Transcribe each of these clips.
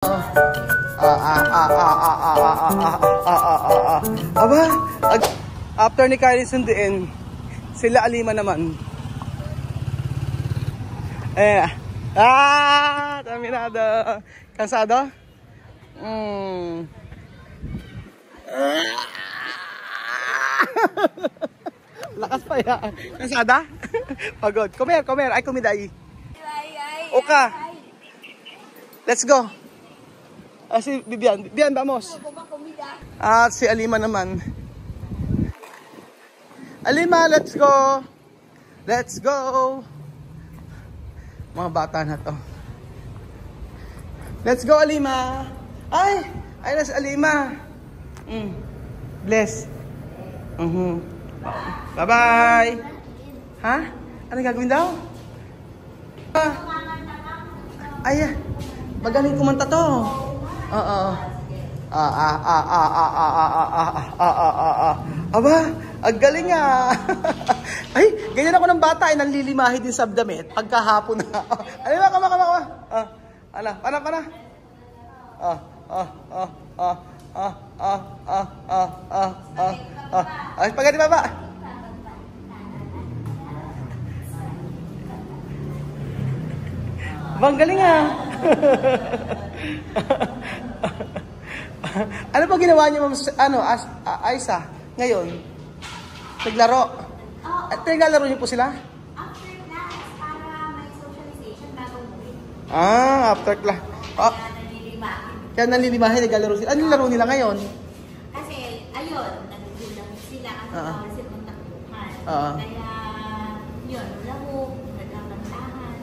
Aba, after ni Kylie sunduin, sila Alima naman. Terminado. Cansado? Lakas pa yan. Cansada? Pagod. Come here. Ay, kumiday. Oka. Let's go. Si Bibian. Bibian, vamos. At si Alima naman. Alima, let's go. Let's go. Mga bata na to. Let's go, Alima. Ay na si Alima. Bless. Bye-bye. Ha? Ano gagawin daw? Ay, magaling kumanta to. Oo. Aba, ang galing ah. Ay, ganyan ako ng bata ay nanlilimahi din sa damit pagkahapon na. Alima, kama. Pana. Ay, spaghetti baba. Bang galing ah. Ano pa ginawa niyo, Aisa, ngayon? Naglaro? Naglalaro niyo po sila? After class, para may socialization bago umuwi. After class. Kaya nalilimahin, naglalaro sila. Anong laro nila ngayon? Kasi, ayun, nagugulang sila kasi bawal silang takbuhan. Kaya, yun, laro, nagkakantahan.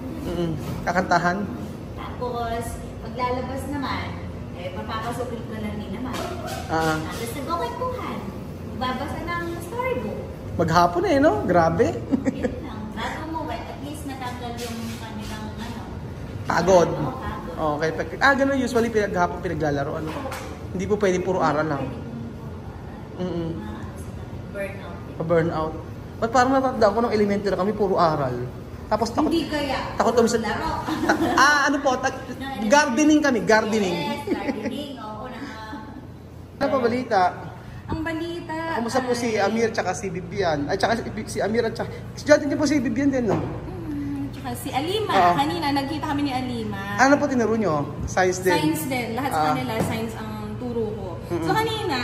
Kakantahan? Tapos, paglalabas naman, papapasuklit na lang din naman. Tapos nagkukwentuhan. Babasa ng storybook. Maghapon no? Grabe. Yun lang. Bago mo, at least natanggal yung kanilang pagod. Okay. Ganun usually hapon pinaglalaro. Hindi po pwede puro aral lang. Burnout. Ba't parang natatandaan ko ng elementary kami puro aral. Tapos takot. Hindi kaya. Takot kami sa laro. Gardening kami, gardening. Yes, gardening. Oo, Ano pa balita? Ang balita. Kumusta po si Amir tsaka si Bibian? Ay, tsaka si Amir at tsaka estudyante niyo po si Bibian din, no? Tsaka si Alima. Kanina, nagkita kami ni Alima. Ano po tinuro nyo? Science din? Science din. Lahat sa kanila, science ang turo ko. So kanina,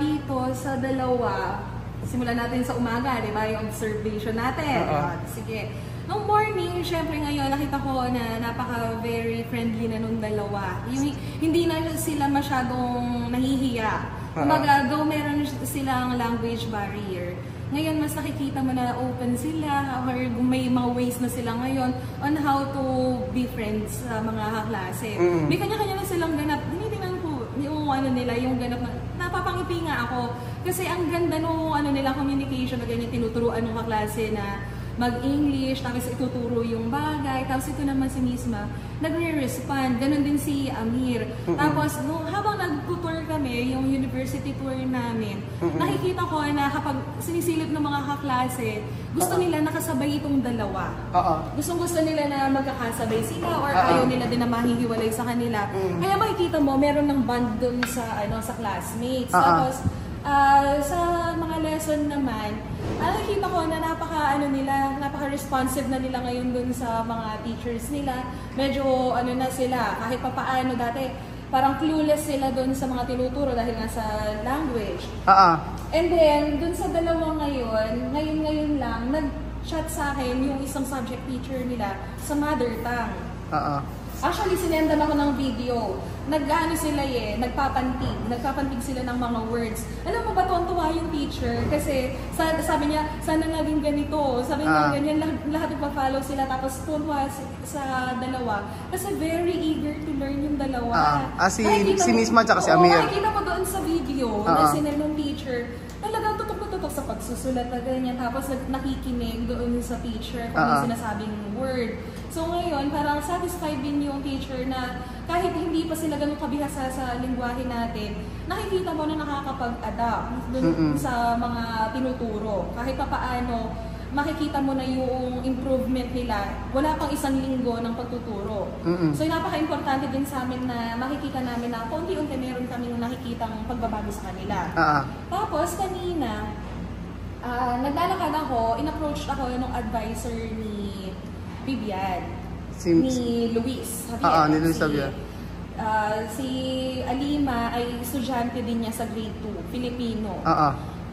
dito sa dalawa, simulan natin sa umaga, di ba? Yung observation natin. Sige. Nung morning, syempre ngayon, nakita ko na napaka-very friendly na nung dalawa. Hindi na sila masyadong nahihiya. Kumbaga, though meron silang language barrier, ngayon mas nakikita mo na open sila or may mga ways na sila ngayon on how to be friends sa mga kaklase. May kanya-kanya na silang ganap. Tinitingnan ko yung nila, yung ganap na napapangiti nga ako. Kasi ang ganda nung nila communication na ganyan tinuturuan ng kaklase na mag-English, tapos ituturo yung bagay, tapos ito naman si Misma, nagre-respond. Ganon din si Amir. Tapos, habang nag-tour kami, yung university tour namin, nakikita ko na kapag sinisilip ng mga kaklase, gusto nila nakasabay itong dalawa. Gusto nila na magkakasabay sila or ayaw nila din na mahihiwalay sa kanila. Kaya makikita mo, meron ng bond dun sa classmates. Tapos, sa mga lesson naman, nakikita ko na napaka-responsive na nila ngayon dun sa mga teachers nila. Medyo na sila, kahit papaano dati, parang clueless sila dun sa mga tinuturo dahil nga sa language. And then, dun sa dalawa ngayon lang, nag-chat sa akin yung isang subject teacher nila sa mother tongue. Actually, sinendan ako ng video. Nagpapantig sila ng mga words. Alam mo ba, tuwa yung teacher? Kasi sabi niya, sana naging ganito. Sabi niya, ganyan, lahat nagpa-follow sila. Tapos tuwa sa dalawa. Kasi very eager to learn yung dalawa. Si Misma tsaka si Amir. Nakikita ko doon sa video na sinend ng teacher. Talagang tutok sa pagsusulat na ganyan. Tapos nakikinig doon sa teacher kung yung sinasabing word. So ngayon, parang satisfied din yung teacher na kahit hindi pa sila ganun kabihasa sa lingwahe natin, nakikita mo na nakakapag-adapt dun sa mga tinuturo. Kahit pa paano, makikita mo na yung improvement nila, wala pang isang linggo ng pagtuturo. So napaka-importante din sa amin na makikita namin na paunti-unti meron kami nakikitang pagbabago sa kanila. Tapos kanina, naglalakad ako, in-approach ako ng advisor ni Vivian, ni Luis Javier. Ni Luis Javier. Si Alima ay estudyante din niya sa grade 2, Filipino.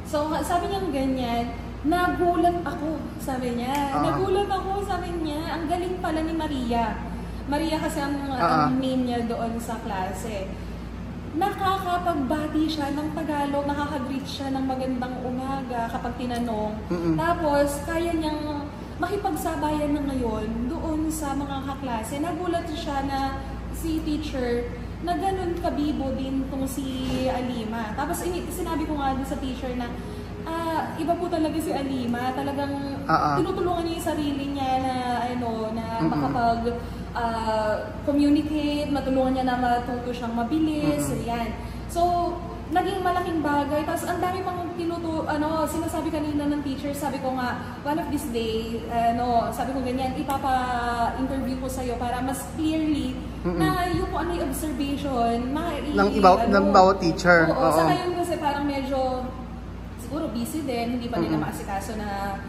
So sabi niya ganyan, nagulat ako, sabi niya. Nagulat ako, sabi niya, ang galing pala ni Maria. Maria kasi ang name niya doon sa klase. Nakakapagbati siya ng Tagalog, nakaka-greet siya ng magandang umaga kapag tinanong. Tapos, kaya niyang makipagsabayan na ngayon doon sa mga kaklase. Nagulat siya na si teacher na ganun kabibo din tong si Alima. Tapos sinabi ko nga din sa teacher na iba po talaga si Alima. Talagang tinutulungan niya yung sarili niya na makapag communicate, matulungan niya na matuto siyang mabilis. Yan. So, naging malaking bagay. Tapos ang dami pang sinasabi kanina ng teacher, sabi ko nga, one of this day, sabi ko ganyan, ipapa-interview ko sa'yo para mas clearly na yung kung ano yung observation, ng bawat teacher. Oo, sa ngayon kasi parang medyo, siguro busy din, hindi pa nila maasikaso na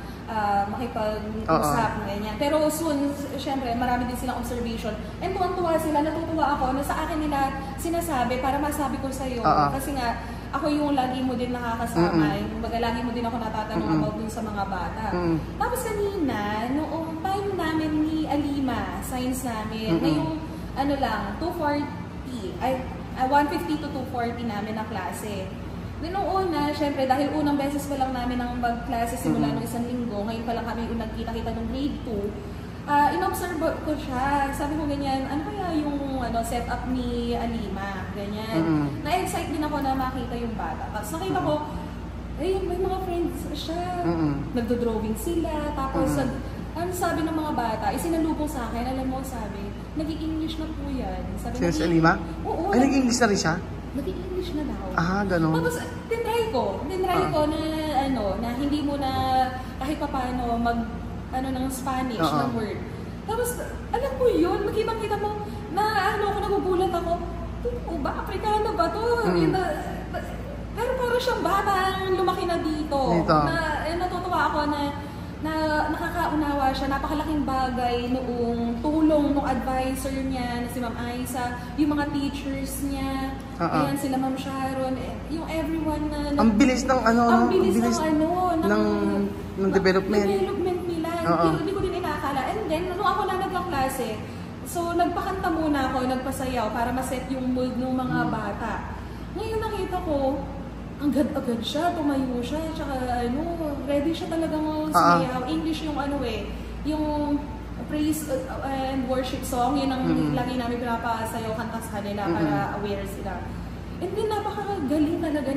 makipag-usap, ganyan. Pero soon, syempre, marami din silang observation. And tuwang-tuwa sila, natutuwa ako na sa akin nila sinasabi para masabi ko sa'yo. Kasi nga, ako yung lagi mo din nakakasama, lagi mo din ako natatanong about dun sa mga bata. Tapos kanina, noong time namin ni Alima, science namin, ngayong 240, 150 to 240 namin na klase. Noong una, syempre, dahil unang beses pa lang namin ang magklase simula ng isang linggo, ngayon pa lang kami nagkita-kita ng grade 2, in-observe ko siya. Sabi ko ganyan, ano kaya yung setup ni Alima? Ganyan. Na-excite din ako na makita yung bata. Tapos nakita ko, may mga friends siya. Nagdo-drawing sila. Tapos, ano sabi ng mga bata, isinalubong sa akin, alam mo, sabi, nag-i-English na po yan. Sabi si Alima? Oo. Ay, nag-i-English na rin siya? Nag-i-English na daw. Ganun. Tapos, tinry ko na hindi mo na kahit pa paano ng Spanish, ng word. Tapos, alam ko yun, makita mo, nagugulat ako, ba, Afrikano ba to? Pero parang siyang batang lumaki na dito. Natutuwa ako na nakakaunawa siya, napakalaking bagay noong tulong ng advisor niya, na si Ma'am Aiza, yung mga teachers niya, ayan, sila Ma'am Sharon, yung everyone na... Ang bilis ng ang bilis ng development. Development nila, hindi ko din inaakala. And then, nung ako na nagkaklase, so nagpakanta muna ako, nagpasayaw para maset yung mood ng mga bata. Ngayon nakita ko, agad-agad siya, tumayo siya, tsaka ready siya talagang sumayaw. English yung yung praise and worship song, yun ang lagi namin pinapasayaw, kanta sa kanila para aware sila. And then napakagaling talaga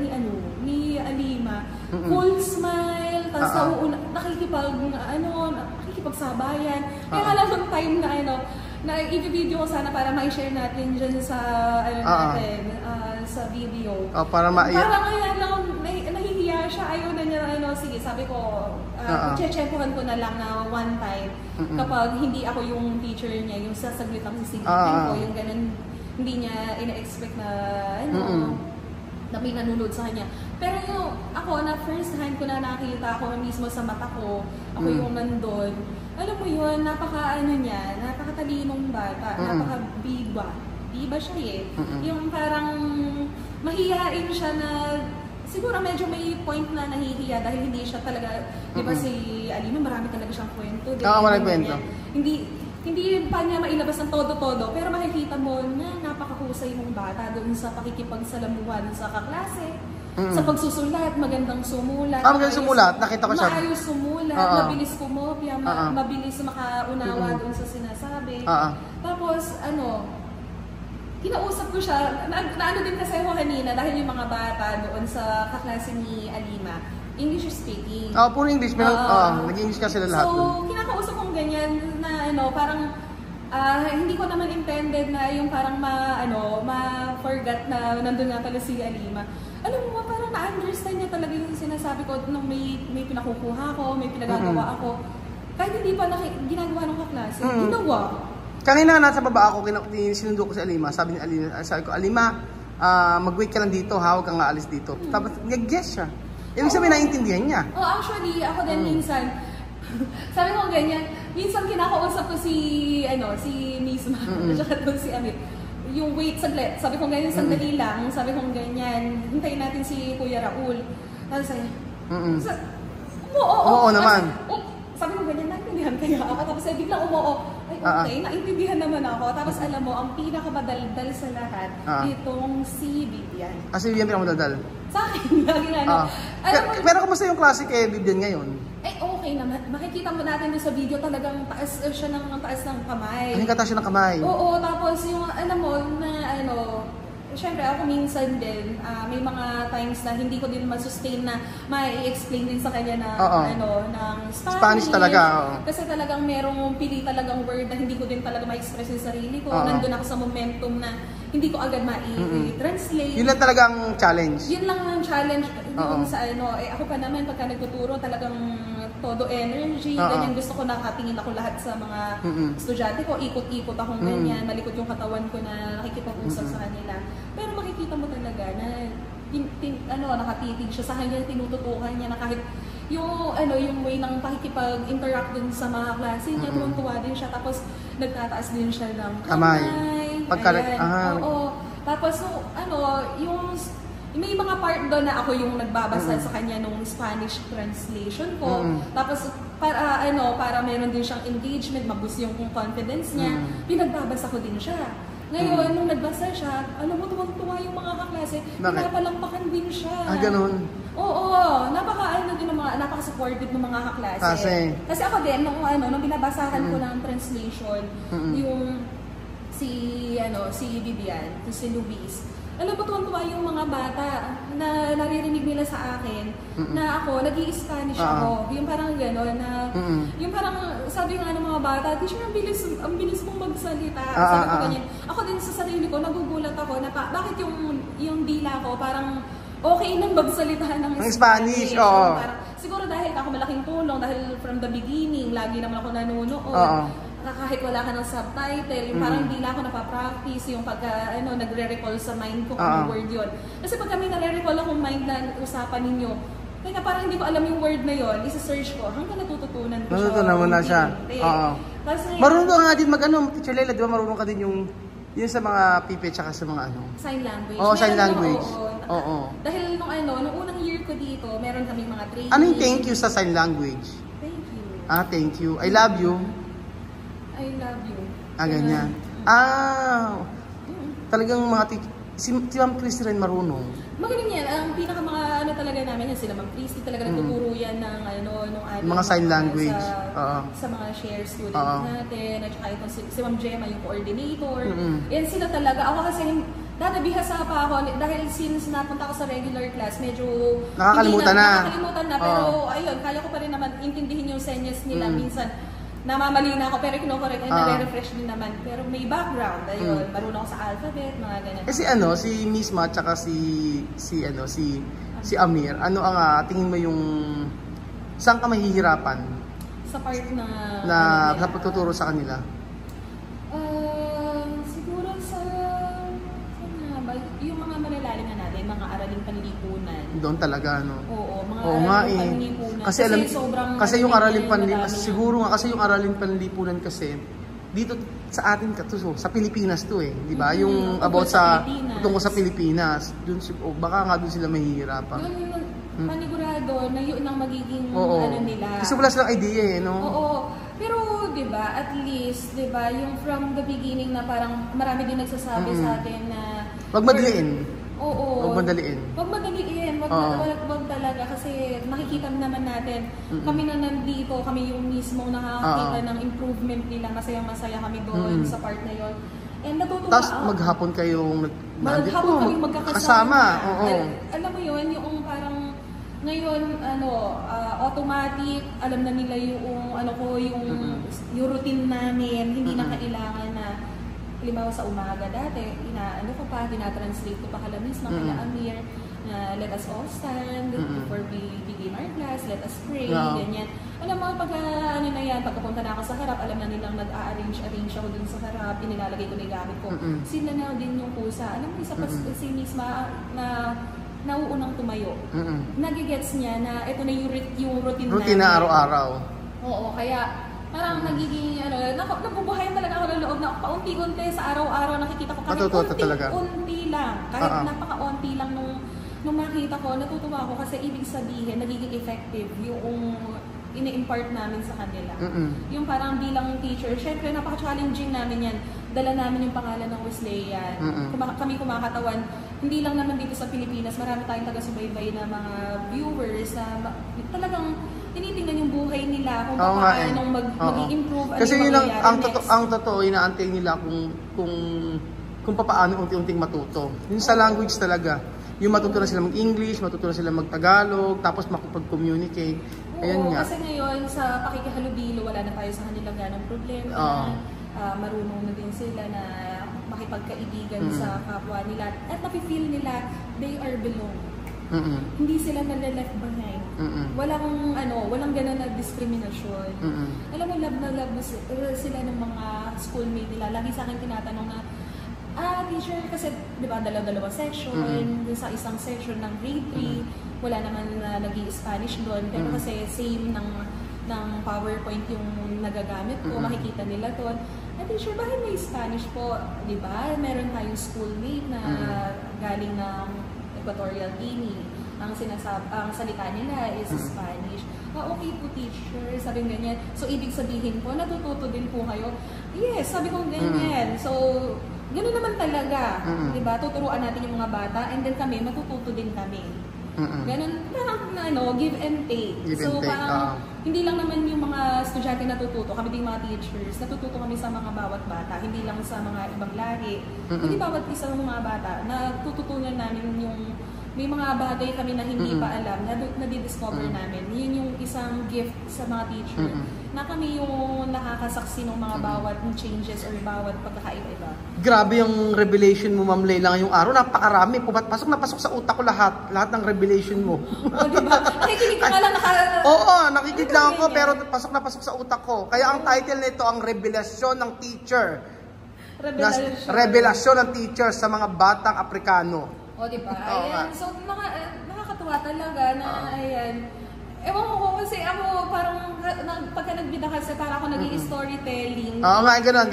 ni Alima. Full smile, tapos nakikipagsabayan. Kaya alam ng time na i-video ko sana para ma-share natin dyan sa sa video. Para ngayon nahihiya siya, ayaw na niya sige, sabi ko, check-checkuhan ko na lang na one time kapag hindi ako yung teacher niya, yung sasaglit ang sisigilin ko, yung ganun, hindi niya ina-expect na na may nanunod sa kanya. Pero ako na first hand ko na nakita ako mismo sa mata ko, ako yung nandun. Alam mo yun, napakatalinong bata, napaka-biba. Biba siya Yung parang mahihain siya na, siguro medyo may point na nahihiya dahil hindi siya talaga, di ba si Alima, marami talaga siyang kwento. Marami kwento. Hindi pa niya mailabas ng todo-todo, pero makikita mo na napakahusay mong bata doon sa pakikipagsalamuhan sa kaklase. Sa pagsusulat, magandang sumulat. Magandang sumulat, nakita ko siya. Maayos sumulat, mabilis kumopya, mabilis makaunawa doon sa sinasabi. Tapos, kinausap ko siya, naano din kasi ako kanina dahil yung mga bata doon sa kaklase ni Alima, English speaking. Puro English, nag-English kasi sila lahat. So, kinakausap kong ganyan na parang Hindi ko naman intended na yung parang ma-forget na nandun nga pala si Alima. Alam mo, parang na-understand niya talaga yung sinasabi ko nung may pinakukuha ko, may pinagagawa ako. Kahit hindi pa ginagawa ng kaklase, ginawa. Kanina nasa baba ako, sinundo ko si Alima. Sabi ko, Alima, mag-wait ka lang dito ha, huwag kang aalis dito. Tapos nag-guess siya. Ibig sabihin, naiintindihan niya. Actually, ako din minsan, sabi ko ganyan, minsan kinakausap ko si Nisma, at saka doon si Amir. Yung wait saglit, sabi ko ganyan, sandali lang, sabi ko ganyan, hintayin natin si Kuya Raul. Tapos sabi, oo naman. Sabi ko ganyan, naintindihan kaya ako. Tapos biglang ay okay, naintindihan naman ako. Tapos alam mo, ang pinakamadaldal sa lahat, itong si Vivian. Si Vivian pinakamadaldal? Sa akin, lagi na. Pero kumusta yung klase kay Vivian ngayon? Okay naman. Makikita mo natin din sa video, talagang taas siya ng taas ng kamay. Ang taas siya ng kamay? Oo, tapos yung alam mo, syempre ako minsan din, may mga times na hindi ko din ma-sustain na ma-explain din sa kanya na ng Spanish talaga. Kasi talagang merong pili talagang word na hindi ko din talaga ma-express yung sarili ko. Nandun ako sa momentum na hindi ko agad ma-translate. Yun lang talagang challenge. Yun lang ang challenge doon sa ako pa naman pagka nagtuturo talagang todo energy, ganyan gusto ko nakatingin ako lahat sa mga estudyante ko, ikot-ikot akong ganyan, malikot yung katawan ko na nakikipag-usap sa kanila. Pero makikita mo talaga na nakatitig siya sa kanya, tinututukan niya na kahit yung way ng pakikipag-interact din sa mga klase niya, tuwang-tuwa din siya, tapos nagtataas din siya ng kamay. Tapos may mga part doon na ako yung nagbabasa sa kanya nung Spanish translation ko. Tapos para meron din siyang engagement, maboost yung confidence niya, pinagbabasa ko din siya. Ngayon, nung nagbasa siya, alam mo, tuwang-tuwa yung mga kaklase, pinapalampakan din siya. Ganun? Oo, napaka-supportive ng mga kaklase. Kasi ako din, nung binabasahan ko ng translation, yung si Vivian, si Luis, alam mo, tuwang-tuwa yung mga bata na naririnig nila sa akin na ako, nag-i-Spanish ako. Yung parang gano'n na, yung parang sabi nga ng mga bata, teacher, ang bilis mong magsalita. Sabi ko ganyan. Ako din sa sarili ko, nagugulat ako na bakit yung dila ko parang okay nang magsalita ng Spanish. Parang, siguro dahil ako malaking tulong, dahil from the beginning, lagi naman ako nanonood. Kahit wala ka ng subtitle, yung parang hindi na ako napapractice, yung pagka nagre-recall sa mind ko kung word yun. Kasi pag kami nare-recall akong mind na usapan ninyo, kaya parang hindi ko alam yung word na yun, isa-search ko, hanggang natututunan ko siya. Natutunan mo na siya. Marunong ka nga din Teacher Leila, di ba marunong ka din yung sa mga pipe tsaka sa mga sign language. Sign language. Dahil nung unang year ko dito, meron kaming mga training. Ano yung thank you sa sign language? Thank you. Thank you. I love you. I love you. Ganyan. Talagang si Ma'am Christy rin marunong. Magaling yan. Ang pinaka mga talaga namin yan, sila Ma'am Christy talaga nagtuturo yan ng mga sign language. Sa mga share students natin. At saka itong si Ma'am Gemma, yung coordinator. Yan sila talaga. Ako kasi dati bihasa pa ako dahil since napunta ako sa regular class, medyo nakakalimutan na. Pero ayun, kaya ko pa rin naman intindihin yung senyas nila minsan. Namamali na ako pero kino-correct ay nare-refresh din naman. Pero may background, ayun, marunong ako sa alphabet, mga ganyan. Si Misma tsaka si Amir, ano ang tingin mo yung saan ka mahihirapan? Sa part na sa pagtuturo sa kanila? Siguro yung mga malalalim na natin, mga araling panlipunan. Doon talaga, Oo, mga araling panlipunan. Kasi yung araling panlipunan, siguro nga, kasi yung araling panlipunan kasi, dito sa atin sa Pilipinas to di ba? Yung about tungkol sa Pilipinas. Baka nga doon sila mahihirapan. Panigurado na yun ang magiging nila. Kasi wala silang idea no? Oo. Pero, di ba, at least, di ba, yung from the beginning na parang marami din nagsasabi sa atin na wag madaliin. Oo. Wag madaliin. Wag madaliin. Wag talaga. Kasi nakikita naman natin, kami na nandito, kami yung mismo nakakita ng improvement nila. Masayang-masaya kami doon sa part na yun. And natutuwa tapos maghapon kayong magkakasama. kasama. Alam mo yun, yung parang Ngayon, automatic, alam na nila yung, yung routine namin, hindi na kailangan na, halimbawa sa umaga dati, tinatranslate ko pa kala mismo, kala Amir, na let us all stand before we begin our class, let us pray, ganyan. Alam mo, na yan, pagkapunta na ako sa harap, alam na nilang nag-arrange ako dun sa harap, inilalagay ko na yung gamit ko. Sila na din yung pusa. Alam mo, isa pa si Misma na nauunang tumayo. Nagigets niya na ito na yung routine na araw-araw. Oo, kaya parang nagiging, nabubuhay talaga ako ng loob na paunti-unti sa araw-araw nakikita ko kahit unti lang. Kahit napaka-unti lang nung makita ko, natutuwa ako kasi ibig sabihin, nagiging effective yung ini-impart namin sa kanila. Yung parang bilang teacher, syempre napaka-challenging namin yan. Dala namin yung pangalan ng Wesleyan. Kami kumakatawan, hindi lang naman dito sa Pilipinas, marami tayong taga-subaybay na mga viewers na talagang tinitingnan yung buhay nila kung paano mag-i-improve. Kasi yun ang totoo, inaantay nila kung paano unti-unting matuto. Yun sa language talaga. Yung matuto na sila mag-English, matuto na sila mag-Tagalog, tapos makapag-communicate. Ayun nga. Kasi ngayon sa pakikihalubilo, wala na tayo sa kanilang ganong problema. Marunong na din sila na makipagkaibigan sa kapwa nila. At nafe-feel nila, they are belong. Hindi sila nalileft behind. Walang ganun na discrimination. Alam mo, love na love sila ng mga schoolmate nila. Lagi sa akin tinatanong na, teacher, kasi di ba dalawa section, sa isang section ng grade 3, wala naman na nag-i-Spanish doon, pero kasi same ng PowerPoint yung nagagamit ko, makikita nila doon. Teacher, bakit may Spanish po? Di ba? Meron tayong schoolmate na galing ng Equatorial Guinea. Ang salita nila is Spanish. Okay po, teacher, sabi ganyan. So, ibig sabihin po, natututo din po kayo? Yes, sabi ko ganyan. So, gano'n naman talaga, di ba? Tuturuan natin yung mga bata and then kami, matututo din kami. Ganun, parang give and take. Parang hindi lang naman yung mga estudyante natututo, kami din mga teachers, natututo kami sa mga bawat bata, hindi lang sa mga ibang lahi. Hindi bawat isa ng mga bata, natututunan namin yung may mga bagay kami na hindi pa alam, na di-discover namin. Yun yung isang gift sa mga teacher, na kami yung nakakasaksi ng mga bawat changes or bawat pagkakaiba-iba. Grabe yung revelation mo, Ma'am Leila, ngayong araw. Napakarami. Pasok na pasok sa utak ko lahat ng revelation mo. Diba? Nakikinig ka lang Oo, nakikinig lang ako, pero pasok na pasok sa utak ko. Kaya ang title nito, ang revelasyon ng teacher. Revelasyon ng teacher sa mga batang Aprikano. Diba? Ayan. So, nakakatuwa talaga na, ayan. Ewan ko kasi ako parang pagka nagbida kasi para ako naging storytelling. Oo nga, ganon.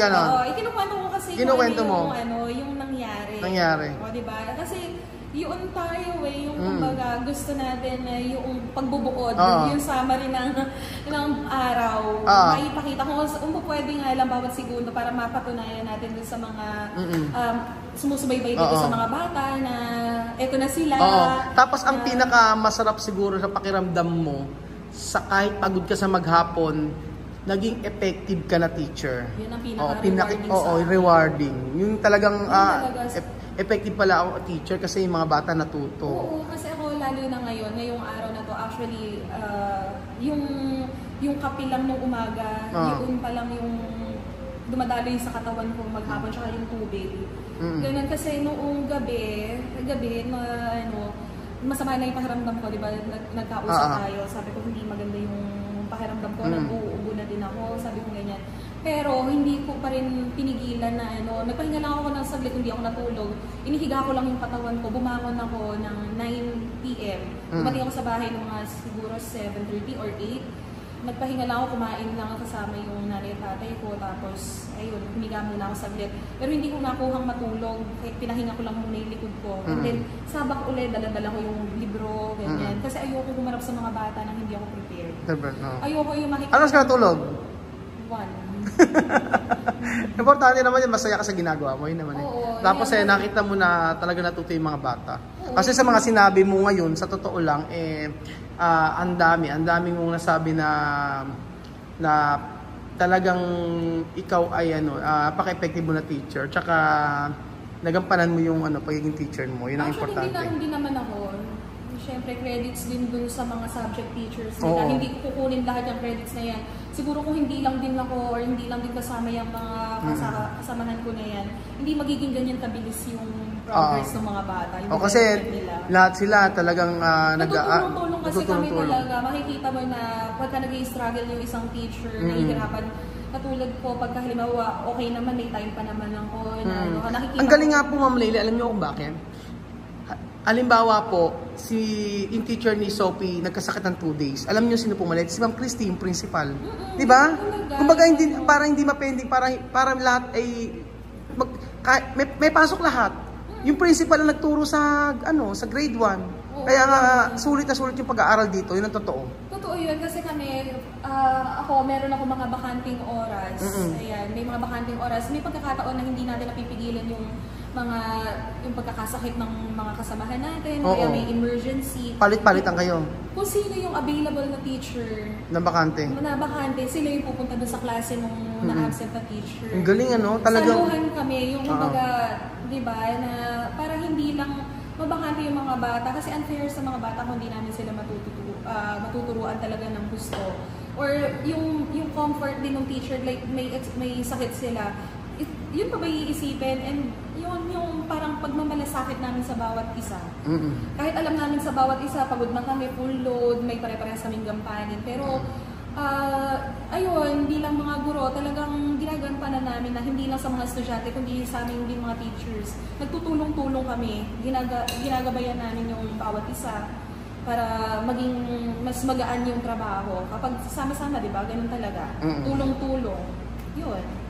Ikinukwento ko kasi yung nangyari. Diba? Kasi yun tayo yung kumbaga gusto natin na yung pagbubuod, yung summary ng araw. Maipakita ko kung pwede nga lang bawat segundo para mapatunayan natin dun sa mga sumusubaybay dito sa mga bata na eto na sila. Tapos ang pinaka masarap siguro sa pakiramdam mo, sa kahit pagod ka sa maghapon, naging effective ka na teacher. Yun ang pinaka-rewarding rewarding. Yung talagang effective pala ako teacher kasi yung mga bata natuto. Oo, kasi ako lalo na ngayong araw na to, actually, yung kape lang nung umaga, yun pa lang yung dumadaloy sa katawan ko maghapon, tsaka yung tubig. Ganun kasi noong gabi masama na yung pakiramdam ko, di ba? Nagkausap tayo, sabi ko hindi maganda yung pakiramdam ko, nag-uubo na din ako, sabi ko ganyan. Pero hindi ko pa rin pinigilan na nagpahinga lang ako ng saglit, hindi ako natulog. Inihiga ko lang yung katawan ko, bumangon ako ng 9 PM. Dumating ako sa bahay ng mga siguro 7:30 or 8. Nagpahinga lang ako, kumain lang kasama yung nanay at tatay ko. Tapos, ayun, humiga muna ako saglit. Pero hindi ko nakuhang matulog. Pinahinga ko lang muna yung likod ko. And then, sabak ulit, dala-dala ko yung libro, ganyan. Kasi ayoko humarap sa mga bata nang hindi ako prepared. Ayoko yung makikita. Ano ka natulog? 1. Importante naman yun, masaya ka sa ginagawa mo. Yun naman Tapos nakita mo na talaga natuto yung mga bata. Kasi sa mga sinabi mo ngayon, sa totoo lang, ang dami mong nasabi na talagang ikaw ay paka-effective mo na teacher. Tsaka nagampanan mo yung pagiging teacher mo. Yun ang importante. Hindi naman ako. syempre credits din dun sa mga subject teachers Oo. nila. Hindi ko kukunin lahat yung credits na yan. Siguro kung hindi lang din ako or hindi lang din kasama yung mga kasamahan ko na yan, hindi magiging ganyan kabilis yung progress ng mga bata. Yung kasi development nila. lahat sila talagang Natutulong-tulong kasi kami natutulong-tulong. talaga. Makikita mo na pagka nag-i-struggle yung isang teacher, nahihirapan. Katulad po, pagka halimbawa, okay naman, may time pa naman ako. Na, nakikita Ang galing nga po, Ma'am Leila, alam niyo kung bakit? Halimbawa po, yung teacher ni Sophie nagkasakit ng 2 days. Alam niyo sino pumalit? Si Ma'am Christy, yung principal. Di ba? Kumbaga, para hindi mapending, para lahat ay may pasok lahat. Yung principal ang nagturo sa sa grade 1. Kaya nga sulit na sulit yung pag-aaral dito, yun ang totoo. Totoo yun kasi kami, meron ako mga bakanting oras. Ayan, may mga bakanting oras. May pagkakataon na hindi natin napipigilan yung pagkakasakit ng mga kasamahan natin, kaya may emergency. Palit-palitan kayo Kung sino yung available na teacher na bakante. Sila yung pupunta doon sa klase nung na-absent na teacher. Ang galing talagang Saluhan kami, yung kumbaga, di ba, na para hindi lang mabakante yung mga bata kasi unfair sa mga bata kung hindi namin sila matuturuan talaga ng gusto. Or yung comfort din ng teacher, like may sakit sila, yun pa ba iisipin? And yun yung parang pagmamalasakit namin sa bawat isa. Kahit alam namin sa bawat isa, pagod na kami, full load, may pare-parehas kaming gampanin. Pero ayun, bilang mga guro, talagang ginagampanan namin na hindi lang sa mga estudyante, kundi sa amin din mga teachers. Nagtutulong-tulong kami, ginagabayan namin yung bawat isa para maging mas magaan yung trabaho. Kapag sama-sama, di ba? Ganun talaga. Tulong-tulong. Yun.